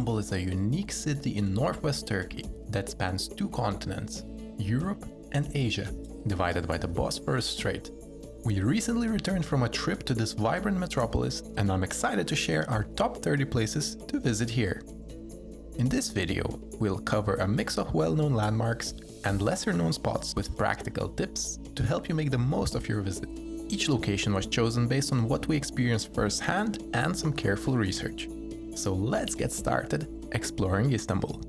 Istanbul is a unique city in northwest Turkey that spans two continents, Europe and Asia, divided by the Bosphorus Strait. We recently returned from a trip to this vibrant metropolis, and I'm excited to share our top 30 places to visit here. In this video, we'll cover a mix of well-known landmarks and lesser-known spots with practical tips to help you make the most of your visit. Each location was chosen based on what we experienced firsthand and some careful research. So let's get started exploring Istanbul.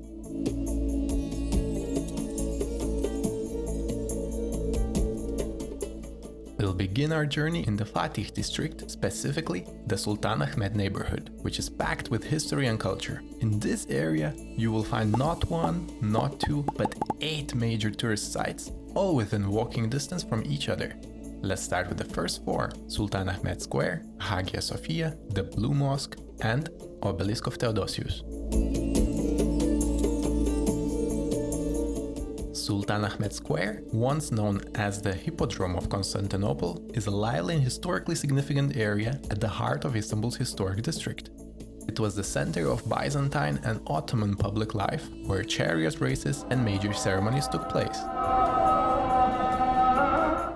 We'll begin our journey in the Fatih district, specifically the Sultanahmet neighborhood, which is packed with history and culture. In this area, you will find not one, not two, but 8 major tourist sites, all within walking distance from each other. Let's start with the first 4, Sultanahmet Square, Hagia Sophia, the Blue Mosque, and Obelisk of Theodosius. Sultanahmet Square, once known as the Hippodrome of Constantinople, is a lively and historically significant area at the heart of Istanbul's historic district. It was the center of Byzantine and Ottoman public life, where chariot races and major ceremonies took place.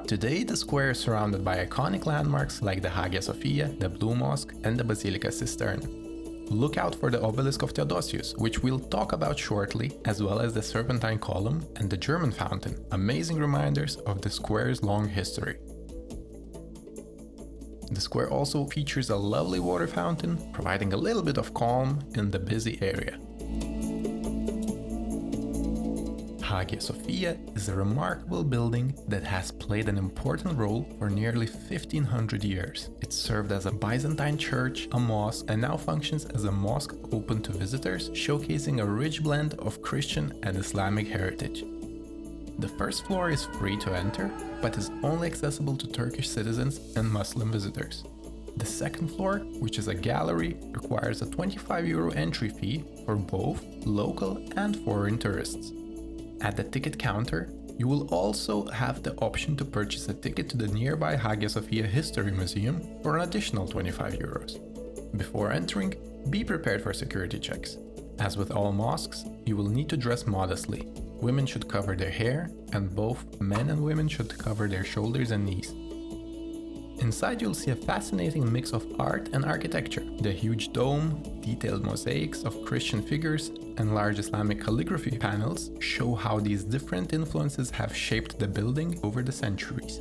Today, the square is surrounded by iconic landmarks like the Hagia Sophia, the Blue Mosque, and the Basilica Cistern. Look out for the Obelisk of Theodosius, which we'll talk about shortly, as well as the Serpentine Column and the German Fountain, amazing reminders of the square's long history. The square also features a lovely water fountain, providing a little bit of calm in the busy area. Hagia Sophia is a remarkable building that has played an important role for nearly 1500 years. It served as a Byzantine church, a mosque, and now functions as a mosque open to visitors, showcasing a rich blend of Christian and Islamic heritage. The first floor is free to enter, but is only accessible to Turkish citizens and Muslim visitors. The second floor, which is a gallery, requires a €25 entry fee for both local and foreign tourists. At the ticket counter, you will also have the option to purchase a ticket to the nearby Hagia Sophia History Museum for an additional €25. Before entering, be prepared for security checks. As with all mosques, you will need to dress modestly. Women should cover their hair, and both men and women should cover their shoulders and knees. Inside, you'll see a fascinating mix of art and architecture. The huge dome, detailed mosaics of Christian figures, and large Islamic calligraphy panels show how these different influences have shaped the building over the centuries.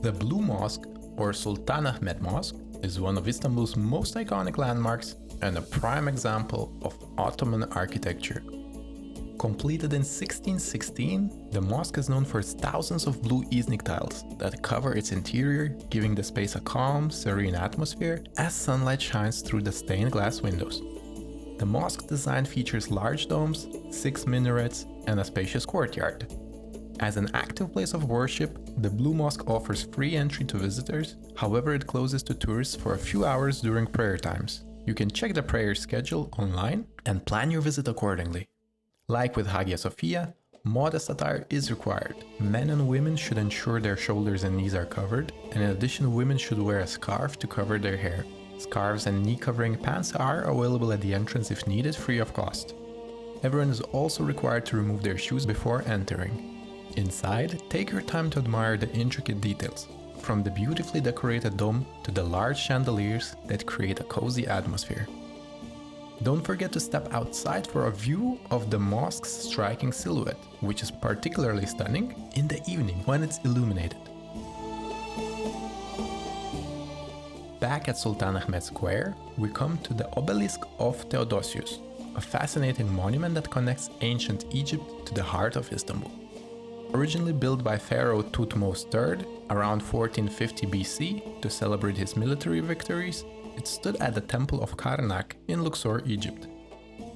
The Blue Mosque, or Sultanahmet Mosque, is one of Istanbul's most iconic landmarks and a prime example of Ottoman architecture. Completed in 1616, the mosque is known for its thousands of blue Iznik tiles that cover its interior, giving the space a calm, serene atmosphere as sunlight shines through the stained glass windows. The mosque design features large domes, 6 minarets, and a spacious courtyard. As an active place of worship, the Blue Mosque offers free entry to visitors, however it closes to tourists for a few hours during prayer times. You can check the prayer schedule online and plan your visit accordingly. Like with Hagia Sophia, modest attire is required. Men and women should ensure their shoulders and knees are covered, and in addition, women should wear a scarf to cover their hair. Scarves and knee-covering pants are available at the entrance if needed, free of cost. Everyone is also required to remove their shoes before entering. Inside, take your time to admire the intricate details, from the beautifully decorated dome to the large chandeliers that create a cozy atmosphere. Don't forget to step outside for a view of the mosque's striking silhouette, which is particularly stunning in the evening when it's illuminated. Back at Sultanahmet Square, we come to the Obelisk of Theodosius, a fascinating monument that connects ancient Egypt to the heart of Istanbul. Originally built by Pharaoh Thutmose III around 1450 BC to celebrate his military victories, it stood at the Temple of Karnak in Luxor, Egypt.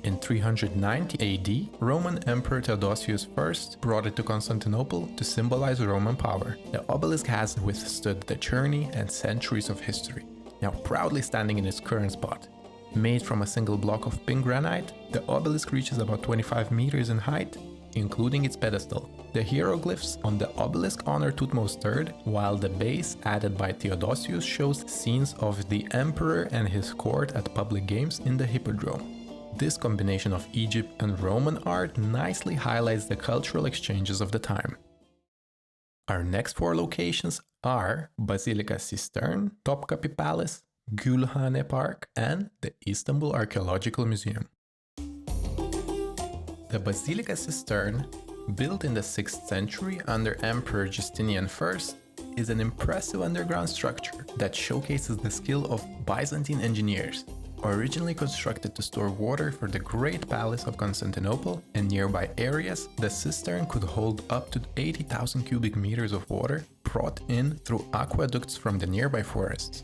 In 390 AD, Roman Emperor Theodosius I brought it to Constantinople to symbolize Roman power. The obelisk has withstood the journey and centuries of history, now proudly standing in its current spot. Made from a single block of pink granite, the obelisk reaches about 25 meters in height including its pedestal. The hieroglyphs on the obelisk honor Thutmose III, while the base added by Theodosius shows scenes of the emperor and his court at public games in the Hippodrome. This combination of Egypt and Roman art nicely highlights the cultural exchanges of the time. Our next 4 locations are Basilica Cistern, Topkapi Palace, Gülhane Park, and the Istanbul Archaeological Museum. The Basilica Cistern, built in the 6th century under Emperor Justinian I, is an impressive underground structure that showcases the skill of Byzantine engineers. Originally constructed to store water for the Great Palace of Constantinople and nearby areas, the cistern could hold up to 80,000 cubic meters of water brought in through aqueducts from the nearby forests.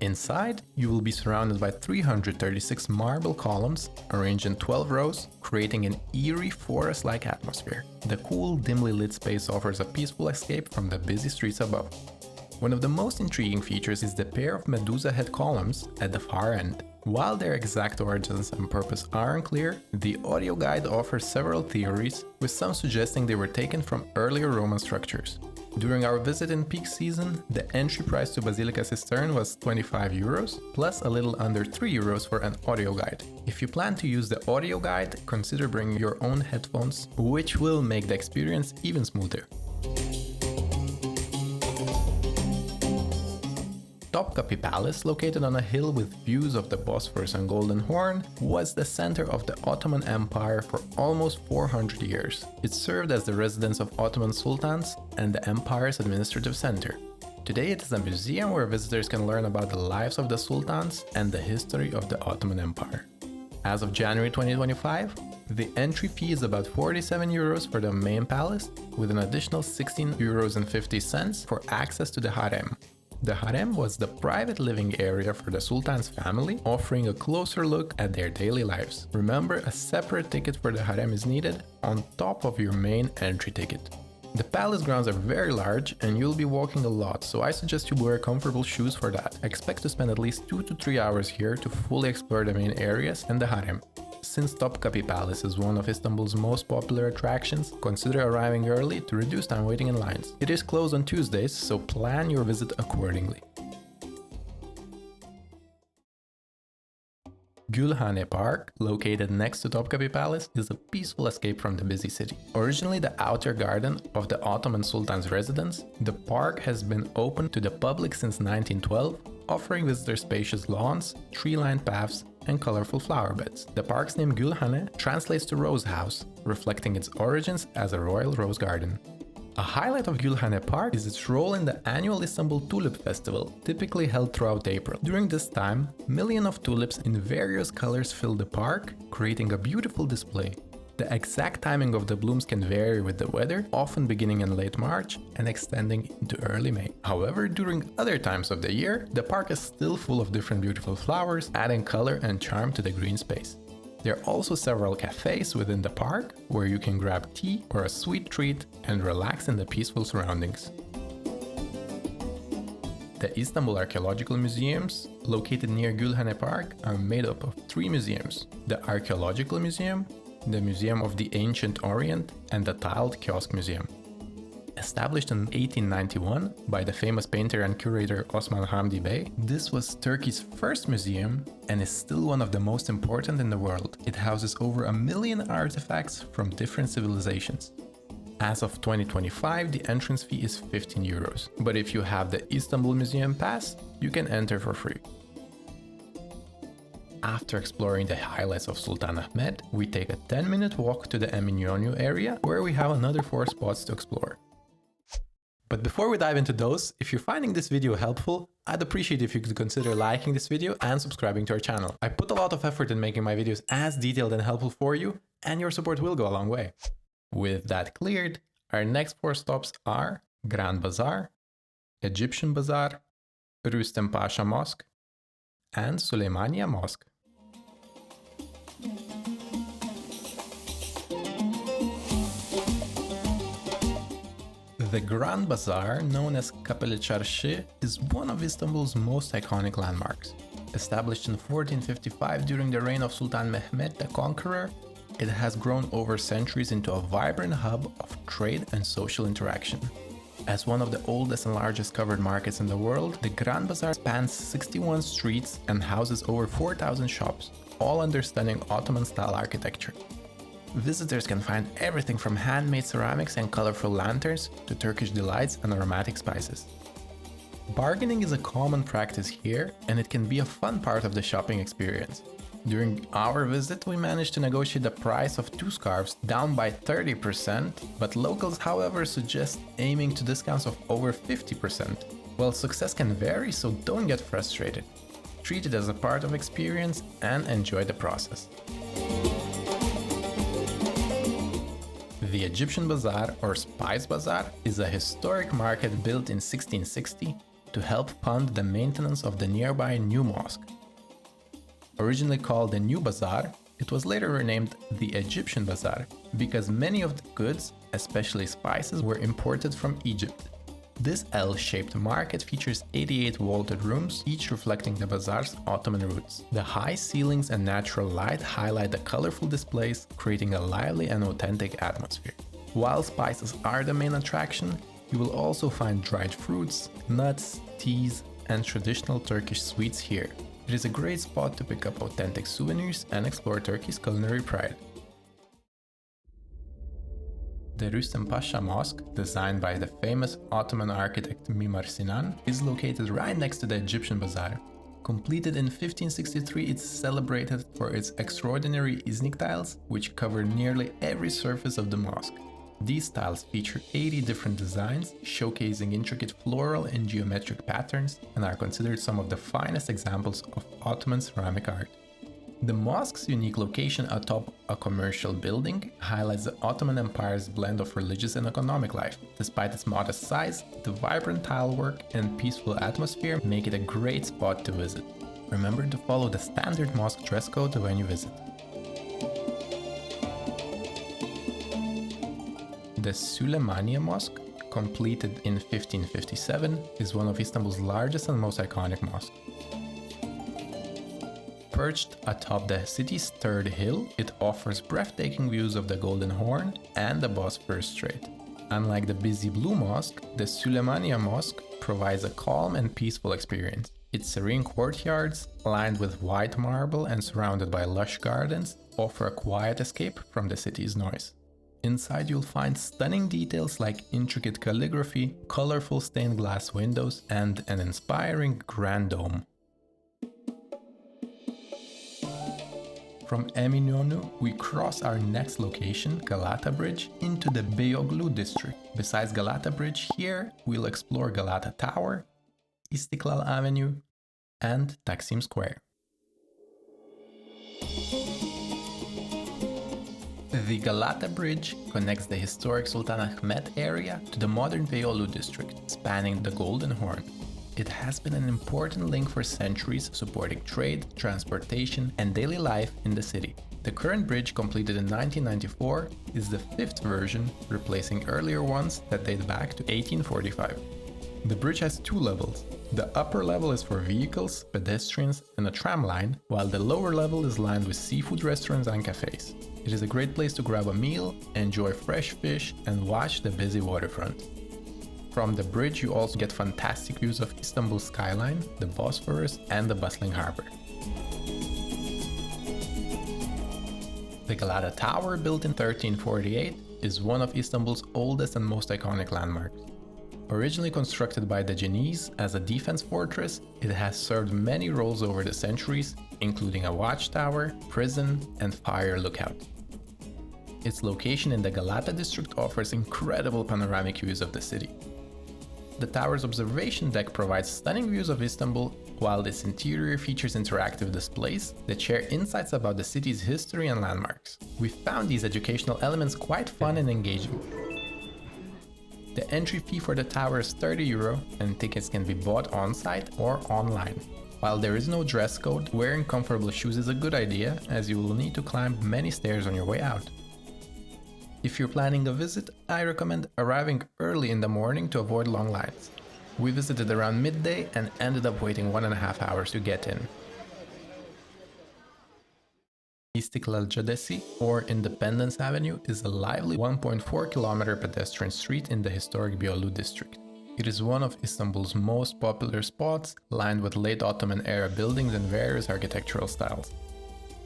Inside, you will be surrounded by 336 marble columns arranged in 12 rows, creating an eerie forest-like atmosphere. The cool, dimly lit space offers a peaceful escape from the busy streets above. One of the most intriguing features is the pair of Medusa head columns at the far end. While their exact origins and purpose are unclear, the audio guide offers several theories, with some suggesting they were taken from earlier Roman structures. During our visit in peak season, the entry price to Basilica Cistern was €25, plus a little under €3 for an audio guide. If you plan to use the audio guide, consider bringing your own headphones, which will make the experience even smoother. Topkapi Palace, located on a hill with views of the Bosphorus and Golden Horn, was the center of the Ottoman Empire for almost 400 years. It served as the residence of Ottoman sultans and the empire's administrative center. Today it is a museum where visitors can learn about the lives of the sultans and the history of the Ottoman Empire. As of January 2025, the entry fee is about €47 for the main palace, with an additional €16.50 for access to the harem. The harem was the private living area for the sultan's family, offering a closer look at their daily lives. Remember, a separate ticket for the harem is needed on top of your main entry ticket. The palace grounds are very large and you'll be walking a lot, so I suggest you wear comfortable shoes for that. Expect to spend at least 2 to 3 hours here to fully explore the main areas and the harem. Since Topkapi Palace is one of Istanbul's most popular attractions, consider arriving early to reduce time waiting in lines. It is closed on Tuesdays, so plan your visit accordingly. Gülhane Park, located next to Topkapi Palace, is a peaceful escape from the busy city. Originally the outer garden of the Ottoman Sultan's residence, the park has been open to the public since 1912, offering visitors spacious lawns, tree-lined paths, and colorful flower beds. The park's name Gülhane translates to Rose House, reflecting its origins as a royal rose garden. A highlight of Gülhane Park is its role in the annual Istanbul Tulip Festival, typically held throughout April. During this time, millions of tulips in various colors fill the park, creating a beautiful display. The exact timing of the blooms can vary with the weather, often beginning in late March and extending into early May. However, during other times of the year, the park is still full of different beautiful flowers, adding color and charm to the green space. There are also several cafes within the park where you can grab tea or a sweet treat and relax in the peaceful surroundings. The Istanbul Archaeological Museums, located near Gülhane Park, are made up of 3 museums: the Archaeological Museum, the Museum of the Ancient Orient, and the Tiled Kiosk Museum. Established in 1891 by the famous painter and curator Osman Hamdi Bey, this was Turkey's first museum and is still one of the most important in the world. It houses over 1 million artifacts from different civilizations. As of 2025, the entrance fee is €15, but if you have the Istanbul Museum Pass, you can enter for free. After exploring the highlights of Sultanahmet, we take a 10-minute walk to the Eminönü area, where we have another 4 spots to explore. But before we dive into those, if you're finding this video helpful, I'd appreciate if you could consider liking this video and subscribing to our channel. I put a lot of effort in making my videos as detailed and helpful for you, and your support will go a long way. With that cleared, our next 4 stops are Grand Bazaar, Egyptian Bazaar, Rüstem Pasha Mosque, and Süleymaniye Mosque. The Grand Bazaar, known as Kapalı Çarşı, is one of Istanbul's most iconic landmarks. Established in 1455 during the reign of Sultan Mehmet the Conqueror, it has grown over centuries into a vibrant hub of trade and social interaction. As one of the oldest and largest covered markets in the world, the Grand Bazaar spans 61 streets and houses over 4,000 shops, all under stunning Ottoman-style architecture. Visitors can find everything from handmade ceramics and colorful lanterns to Turkish delights and aromatic spices. Bargaining is a common practice here, and it can be a fun part of the shopping experience. During our visit, we managed to negotiate the price of 2 scarves down by 30%, but locals, however, suggest aiming to discounts of over 50%. Well, success can vary, so don't get frustrated. Treat it as a part of experience and enjoy the process. The Egyptian Bazaar, or Spice Bazaar, is a historic market built in 1660 to help fund the maintenance of the nearby New Mosque. Originally called the New Bazaar, it was later renamed the Egyptian Bazaar because many of the goods, especially spices, were imported from Egypt. This L-shaped market features 88 vaulted rooms, each reflecting the bazaar's Ottoman roots. The high ceilings and natural light highlight the colorful displays, creating a lively and authentic atmosphere. While spices are the main attraction, you will also find dried fruits, nuts, teas, and traditional Turkish sweets here. It is a great spot to pick up authentic souvenirs and explore Turkey's culinary pride. The Rüstem Pasha Mosque, designed by the famous Ottoman architect Mimar Sinan, is located right next to the Egyptian Bazaar. Completed in 1563, it's celebrated for its extraordinary Iznik tiles, which cover nearly every surface of the mosque. These tiles feature 80 different designs, showcasing intricate floral and geometric patterns, and are considered some of the finest examples of Ottoman ceramic art. The mosque's unique location atop a commercial building highlights the Ottoman Empire's blend of religious and economic life. Despite its modest size, the vibrant tilework and peaceful atmosphere make it a great spot to visit. Remember to follow the standard mosque dress code when you visit. The Süleymaniye Mosque, completed in 1557, is one of Istanbul's largest and most iconic mosques. Perched atop the city's third hill, it offers breathtaking views of the Golden Horn and the Bosphorus Strait. Unlike the busy Blue Mosque, the Süleymaniye Mosque provides a calm and peaceful experience. Its serene courtyards, lined with white marble and surrounded by lush gardens, offer a quiet escape from the city's noise. Inside you'll find stunning details like intricate calligraphy, colorful stained glass windows, and an inspiring grand dome. From Eminönü, we cross our next location, Galata Bridge, into the Beyoğlu district. Besides Galata Bridge, here we'll explore Galata Tower, Istiklal Avenue, and Taksim Square. The Galata Bridge connects the historic Sultanahmet area to the modern Beyoğlu district, spanning the Golden Horn. It has been an important link for centuries, supporting trade, transportation, and daily life in the city. The current bridge, completed in 1994, is the 5th version, replacing earlier ones that date back to 1845. The bridge has 2 levels. The upper level is for vehicles, pedestrians, and a tram line, while the lower level is lined with seafood restaurants and cafes. It is a great place to grab a meal, enjoy fresh fish, and watch the busy waterfront. From the bridge you also get fantastic views of Istanbul's skyline, the Bosphorus, and the bustling harbor. The Galata Tower, built in 1348, is one of Istanbul's oldest and most iconic landmarks. Originally constructed by the Genoese as a defense fortress, it has served many roles over the centuries, including a watchtower, prison, and fire lookout. Its location in the Galata district offers incredible panoramic views of the city. The tower's observation deck provides stunning views of Istanbul, while its interior features interactive displays that share insights about the city's history and landmarks. We found these educational elements quite fun and engaging. The entry fee for the tower is €30 and tickets can be bought on-site or online. While there is no dress code, wearing comfortable shoes is a good idea, as you will need to climb many stairs on your way out. If you're planning a visit, I recommend arriving early in the morning to avoid long lines. We visited around midday and ended up waiting 1.5 hours to get in. Istiklal Caddesi, or Independence Avenue, is a lively 1.4-kilometer pedestrian street in the historic Beyoğlu district. It is one of Istanbul's most popular spots, lined with late Ottoman-era buildings and various architectural styles.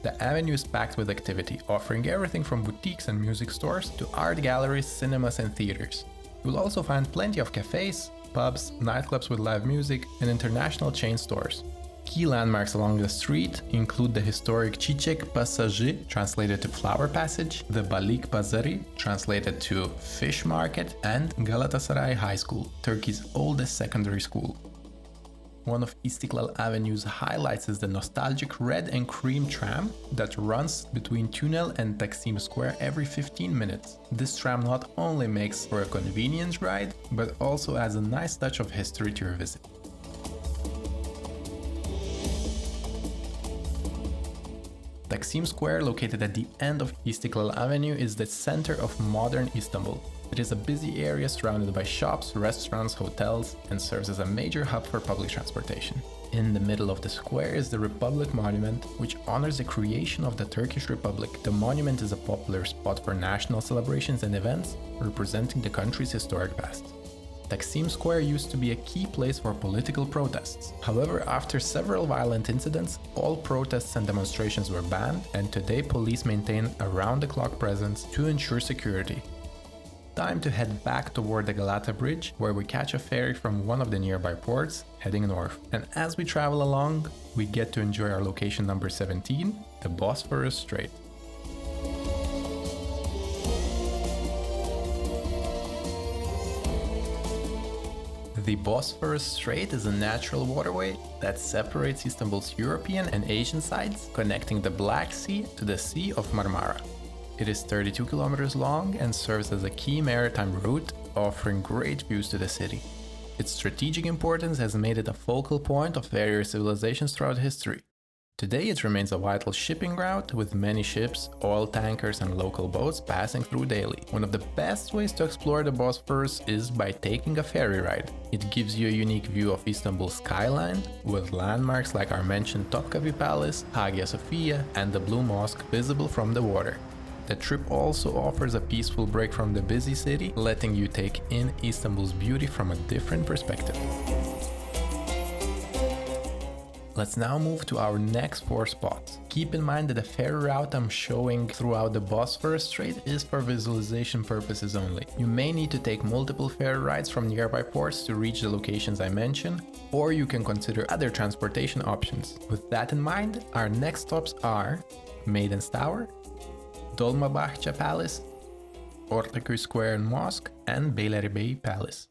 The avenue is packed with activity, offering everything from boutiques and music stores to art galleries, cinemas and theaters. You'll also find plenty of cafes, pubs, nightclubs with live music, and international chain stores. Key landmarks along the street include the historic Çiçek Passagı, translated to Flower Passage, the Balık Pazarı, translated to Fish Market, and Galatasaray High School, Turkey's oldest secondary school. One of Istiklal Avenue's highlights is the nostalgic red and cream tram that runs between Tünel and Taksim Square every 15 minutes. This tram not only makes for a convenient ride, but also adds a nice touch of history to your visit. Taksim Square, located at the end of Istiklal Avenue, is the center of modern Istanbul. It is a busy area surrounded by shops, restaurants, hotels, and serves as a major hub for public transportation. In the middle of the square is the Republic Monument, which honors the creation of the Turkish Republic. The monument is a popular spot for national celebrations and events, representing the country's historic past. Taksim Square used to be a key place for political protests. However, after several violent incidents, all protests and demonstrations were banned, and today police maintain a round-the-clock presence to ensure security. Time to head back toward the Galata Bridge, where we catch a ferry from one of the nearby ports, heading north. And as we travel along, we get to enjoy our location number 17, the Bosphorus Strait. The Bosphorus Strait is a natural waterway that separates Istanbul's European and Asian sides, connecting the Black Sea to the Sea of Marmara. It is 32 kilometers long and serves as a key maritime route, offering great views to the city. Its strategic importance has made it a focal point of various civilizations throughout history. Today it remains a vital shipping route, with many ships, oil tankers and local boats passing through daily. One of the best ways to explore the Bosphorus is by taking a ferry ride. It gives you a unique view of Istanbul's skyline, with landmarks like our mentioned Topkapi Palace, Hagia Sophia and the Blue Mosque visible from the water. The trip also offers a peaceful break from the busy city, letting you take in Istanbul's beauty from a different perspective. Let's now move to our next 4 spots. Keep in mind that the ferry route I'm showing throughout the Bosphorus Strait is for visualization purposes only. You may need to take multiple ferry rides from nearby ports to reach the locations I mentioned, or you can consider other transportation options. With that in mind, our next stops are Maiden Tower, Dolmabahçe Palace, Ortaköy Square and Mosque, and Beylerbeyi Palace.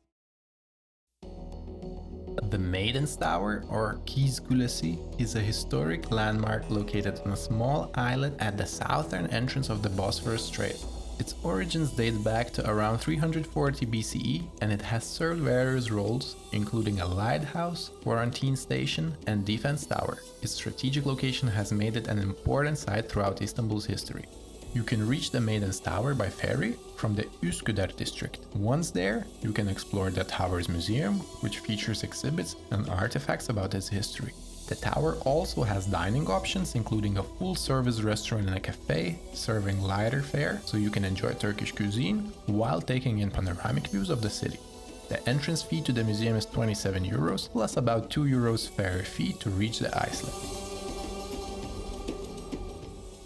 The Maiden Tower, or Kız Kulesi, is a historic landmark located on a small islet at the southern entrance of the Bosphorus Strait. Its origins date back to around 340 BCE, and it has served various roles, including a lighthouse, quarantine station, and defense tower. Its strategic location has made it an important site throughout Istanbul's history. You can reach the Maiden Tower by ferry from the Üsküdar district. Once there, you can explore the tower's museum, which features exhibits and artifacts about its history. The tower also has dining options, including a full-service restaurant and a cafe, serving lighter fare so you can enjoy Turkish cuisine while taking in panoramic views of the city. The entrance fee to the museum is 27 euros, plus about 2 euros ferry fee to reach the islet.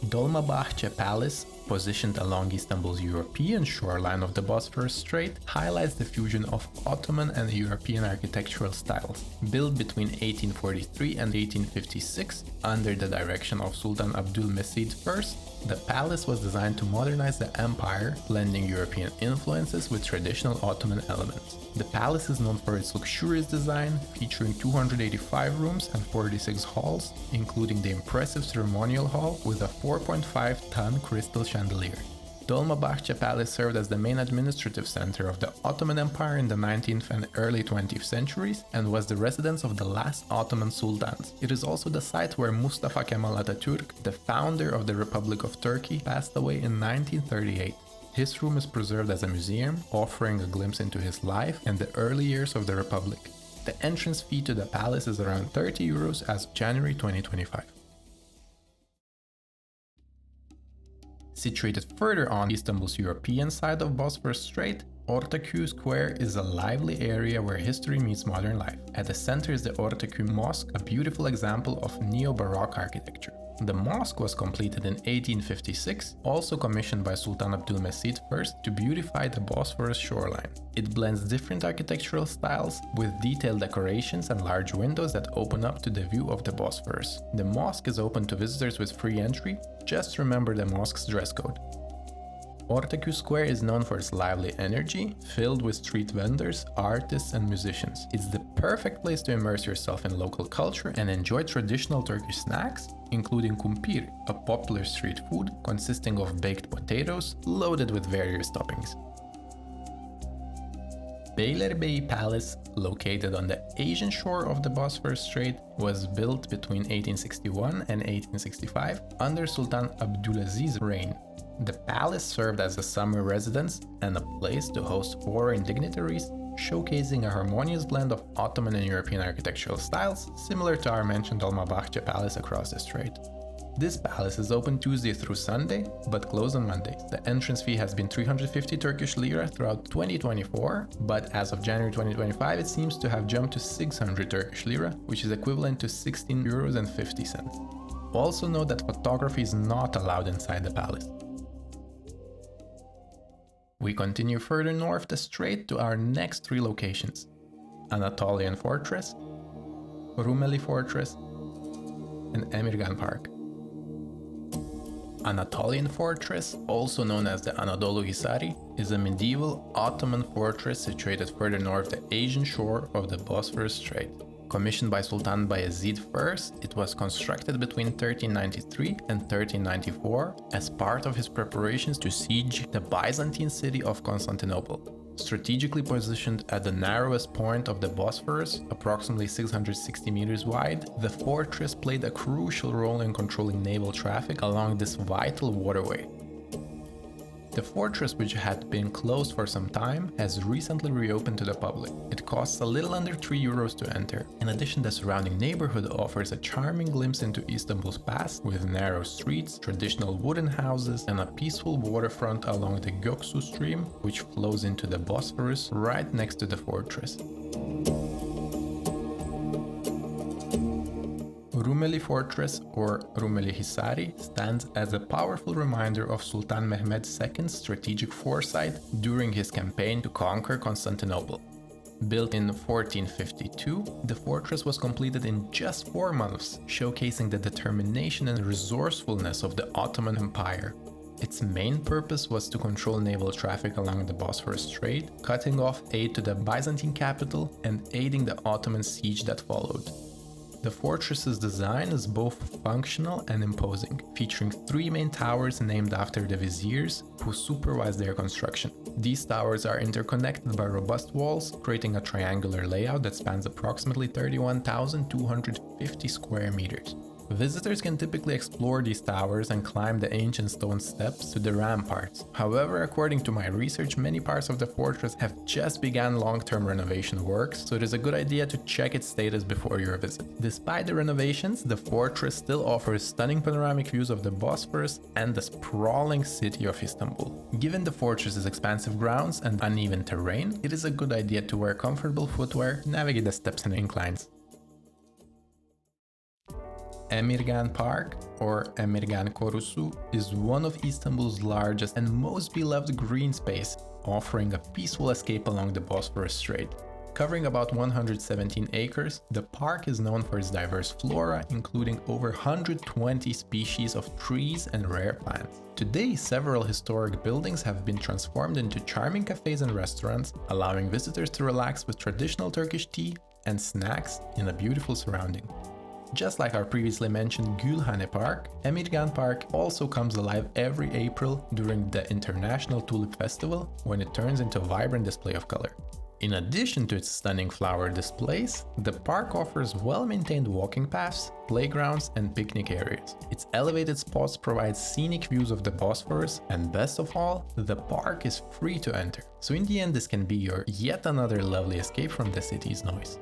Dolmabahçe Palace, positioned along Istanbul's European shoreline of the Bosphorus Strait, highlights the fusion of Ottoman and European architectural styles. Built between 1843 and 1856 under the direction of Sultan Abdülmecid I, the palace was designed to modernize the empire, blending European influences with traditional Ottoman elements. The palace is known for its luxurious design, featuring 285 rooms and 46 halls, including the impressive ceremonial hall with a 4.5-ton crystal chandelier. Dolmabahçe Palace served as the main administrative center of the Ottoman Empire in the 19th and early 20th centuries and was the residence of the last Ottoman sultans. It is also the site where Mustafa Kemal Atatürk, the founder of the Republic of Turkey, passed away in 1938. His room is preserved as a museum, offering a glimpse into his life and the early years of the Republic. The entrance fee to the palace is around 30 euros as of January 2025. Situated further on Istanbul's European side of Bosphorus Strait, Ortaköy Square is a lively area where history meets modern life. At the center is the Ortaköy Mosque, a beautiful example of neo-Baroque architecture. The mosque was completed in 1856, also commissioned by Sultan Abdülmecit I to beautify the Bosphorus shoreline. It blends different architectural styles with detailed decorations and large windows that open up to the view of the Bosphorus. The mosque is open to visitors with free entry. Just remember the mosque's dress code. Ortaköy Square is known for its lively energy, filled with street vendors, artists and musicians. It's the perfect place to immerse yourself in local culture and enjoy traditional Turkish snacks, including kumpir, a popular street food consisting of baked potatoes loaded with various toppings. Beylerbeyi Palace, located on the Asian shore of the Bosphorus Strait, was built between 1861 and 1865 under Sultan Abdülaziz's reign. The palace served as a summer residence and a place to host foreign dignitaries, showcasing a harmonious blend of Ottoman and European architectural styles, similar to our mentioned Dolmabahçe Palace across the strait. This palace is open Tuesday through Sunday, but closed on Mondays. The entrance fee has been 350 Turkish lira throughout 2024, but as of January 2025 it seems to have jumped to 600 Turkish lira, which is equivalent to 16 euros and 50 cents. Also note that photography is not allowed inside the palace. We continue further north the strait to our next three locations: Anatolian Fortress, Rumeli Fortress, and Emirgan Park. Anatolian Fortress, also known as the Anadolu Hisari, is a medieval Ottoman fortress situated further north the Asian shore of the Bosphorus Strait. Commissioned by Sultan Bayezid I, it was constructed between 1393 and 1394 as part of his preparations to siege the Byzantine city of Constantinople. Strategically positioned at the narrowest point of the Bosphorus, approximately 660 meters wide, the fortress played a crucial role in controlling naval traffic along this vital waterway. The fortress, which had been closed for some time, has recently reopened to the public. It costs a little under 3 euros to enter. In addition, the surrounding neighborhood offers a charming glimpse into Istanbul's past, with narrow streets, traditional wooden houses, and a peaceful waterfront along the Göksu stream, which flows into the Bosphorus right next to the fortress. Rumeli Fortress, or Rumeli Hisari, stands as a powerful reminder of Sultan Mehmed II's strategic foresight during his campaign to conquer Constantinople. Built in 1452, the fortress was completed in just 4 months, showcasing the determination and resourcefulness of the Ottoman Empire. Its main purpose was to control naval traffic along the Bosphorus Strait, cutting off aid to the Byzantine capital and aiding the Ottoman siege that followed. The fortress's design is both functional and imposing, featuring 3 main towers named after the viziers who supervised their construction. These towers are interconnected by robust walls, creating a triangular layout that spans approximately 31,250 square meters. Visitors can typically explore these towers and climb the ancient stone steps to the ramparts. However, according to my research, many parts of the fortress have just begun long-term renovation works, so it is a good idea to check its status before your visit. Despite the renovations, the fortress still offers stunning panoramic views of the Bosphorus and the sprawling city of Istanbul. Given the fortress's expansive grounds and uneven terrain, it is a good idea to wear comfortable footwear, navigate the steps and inclines. Emirgan Park, or Emirgan Korusu, is one of Istanbul's largest and most beloved green space, offering a peaceful escape along the Bosphorus Strait. Covering about 117 acres, the park is known for its diverse flora, including over 120 species of trees and rare plants. Today, several historic buildings have been transformed into charming cafes and restaurants, allowing visitors to relax with traditional Turkish tea and snacks in a beautiful surrounding. Just like our previously mentioned Gülhane Park, Emirgan Park also comes alive every April during the International Tulip Festival, when it turns into a vibrant display of color. In addition to its stunning flower displays, the park offers well-maintained walking paths, playgrounds, and picnic areas. Its elevated spots provide scenic views of the Bosphorus, and best of all, the park is free to enter. So in the end, this can be your yet another lovely escape from the city's noise.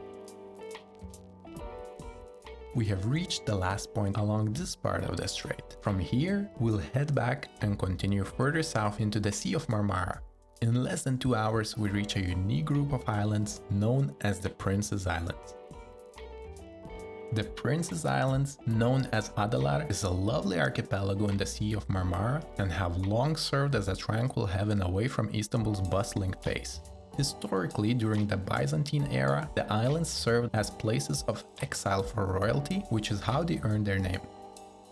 we have reached the last point along this part of the strait. From here, we'll head back and continue further south into the Sea of Marmara. In less than 2 hours, we reach a unique group of islands known as the Prince's Islands. The Prince's Islands, known as Adalar, is a lovely archipelago in the Sea of Marmara and have long served as a tranquil haven away from Istanbul's bustling face. Historically, during the Byzantine era, the islands served as places of exile for royalty, which is how they earned their name.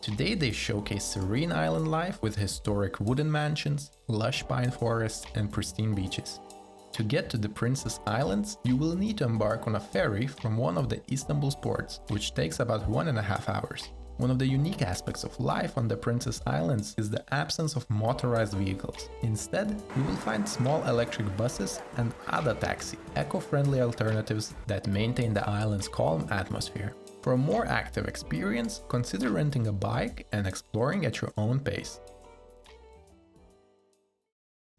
Today they showcase serene island life with historic wooden mansions, lush pine forests, and pristine beaches. To get to the Prince's Islands, you will need to embark on a ferry from one of the Istanbul's ports, which takes about 1.5 hours. One of the unique aspects of life on the Prince's Islands is the absence of motorized vehicles. Instead, you will find small electric buses and Ada taxi, eco-friendly alternatives that maintain the island's calm atmosphere. For a more active experience, consider renting a bike and exploring at your own pace.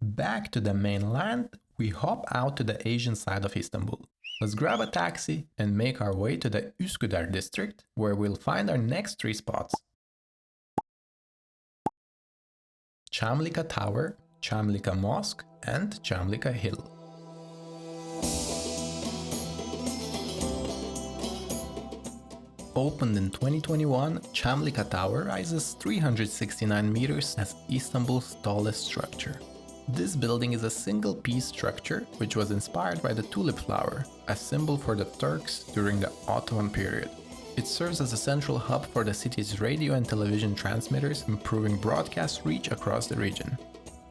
Back to the mainland, we hop out to the Asian side of Istanbul. Let's grab a taxi and make our way to the Üsküdar district, where we'll find our next 3 spots: Çamlıca Tower, Çamlıca Mosque, and Çamlica Hill. Opened in 2021, Çamlıca Tower rises 369 meters as Istanbul's tallest structure. This building is a single-piece structure which was inspired by the tulip flower, a symbol for the Turks during the Ottoman period. It serves as a central hub for the city's radio and television transmitters, improving broadcast reach across the region.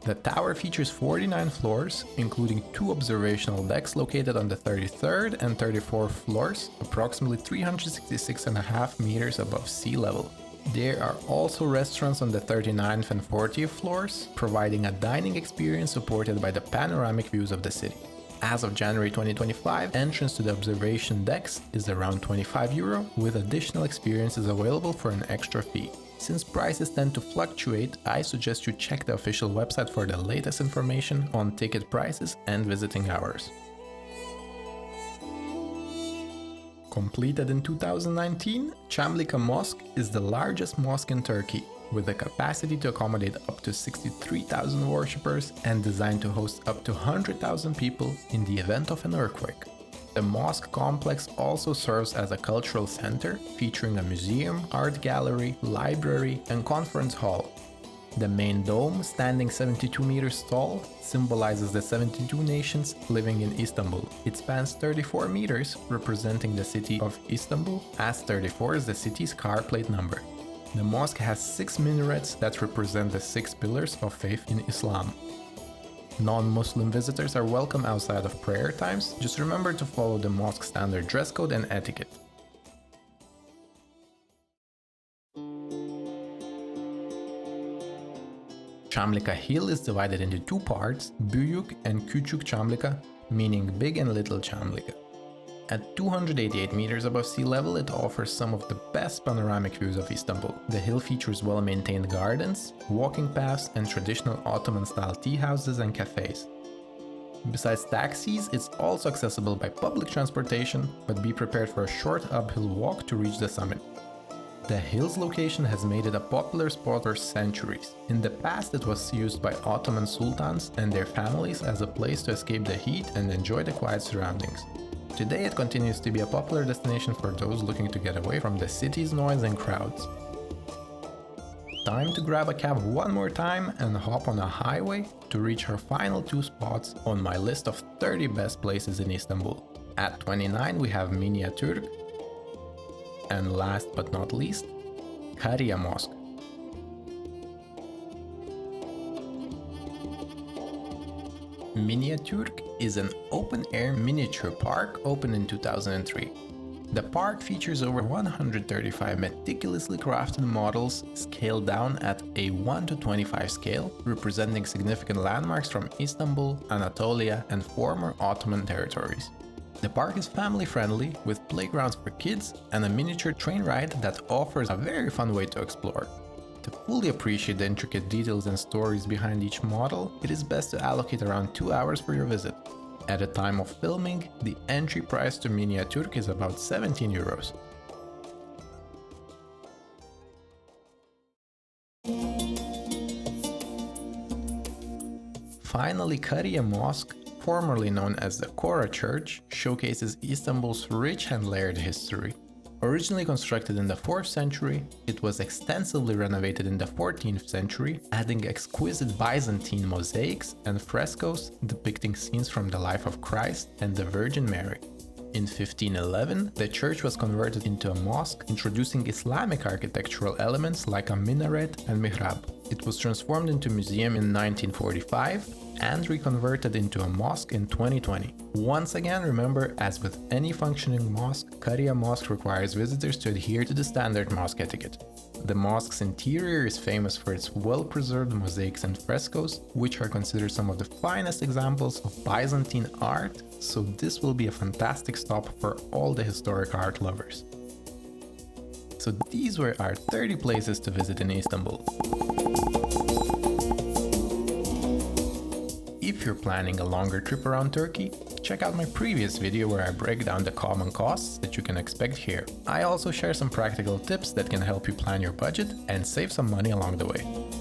The tower features 49 floors, including 2 observational decks located on the 33rd and 34th floors, approximately 366.5 meters above sea level. There are also restaurants on the 39th and 40th floors, providing a dining experience supported by the panoramic views of the city. As of January 2025, entrance to the observation decks is around €25, with additional experiences available for an extra fee. Since prices tend to fluctuate, I suggest you check the official website for the latest information on ticket prices and visiting hours. Completed in 2019, Çamlıca Mosque is the largest mosque in Turkey, with a capacity to accommodate up to 63,000 worshippers and designed to host up to 100,000 people in the event of an earthquake. The mosque complex also serves as a cultural center, featuring a museum, art gallery, library, and conference hall. The main dome, standing 72 meters tall, symbolizes the 72 nations living in Istanbul. It spans 34 meters, representing the city of Istanbul, as 34 is the city's car plate number. The mosque has 6 minarets that represent the 6 pillars of faith in Islam. Non-Muslim visitors are welcome outside of prayer times. Just remember to follow the mosque standard dress code and etiquette. Çamlica Hill is divided into 2 parts, Büyük and Küçük Çamlica, meaning big and little Çamlica. At 288 meters above sea level, it offers some of the best panoramic views of Istanbul. The hill features well-maintained gardens, walking paths, and traditional Ottoman-style tea houses and cafes. Besides taxis, it's also accessible by public transportation, but be prepared for a short uphill walk to reach the summit. The hill's location has made it a popular spot for centuries. In the past, it was used by Ottoman sultans and their families as a place to escape the heat and enjoy the quiet surroundings. Today, it continues to be a popular destination for those looking to get away from the city's noise and crowds. Time to grab a cab one more time and hop on a highway to reach our final 2 spots on my list of 30 best places in Istanbul. At 29, we have Miniatürk, and last but not least, Hagia Mosque. Miniatürk is an open-air miniature park opened in 2003. The park features over 135 meticulously crafted models scaled down at a 1:25 scale, representing significant landmarks from Istanbul, Anatolia, and former Ottoman territories. The park is family-friendly, with playgrounds for kids and a miniature train ride that offers a very fun way to explore. To fully appreciate the intricate details and stories behind each model, it is best to allocate around 2 hours for your visit. At the time of filming, the entry price to Miniatürk is about €17. Finally, Hagia Mosque, formerly known as the Kora Church, showcases Istanbul's rich and layered history. Originally constructed in the 4th century, it was extensively renovated in the 14th century, adding exquisite Byzantine mosaics and frescoes depicting scenes from the life of Christ and the Virgin Mary. In 1511, the church was converted into a mosque, introducing Islamic architectural elements like a minaret and mihrab. It was transformed into a museum in 1945 and reconverted into a mosque in 2020. Once again, remember, as with any functioning mosque, Hagia Mosque requires visitors to adhere to the standard mosque etiquette. The mosque's interior is famous for its well-preserved mosaics and frescoes, which are considered some of the finest examples of Byzantine art, so this will be a fantastic stop for all the historic art lovers. So these were our 30 places to visit in Istanbul. If you're planning a longer trip around Turkey, check out my previous video where I break down the common costs that you can expect here. I also share some practical tips that can help you plan your budget and save some money along the way.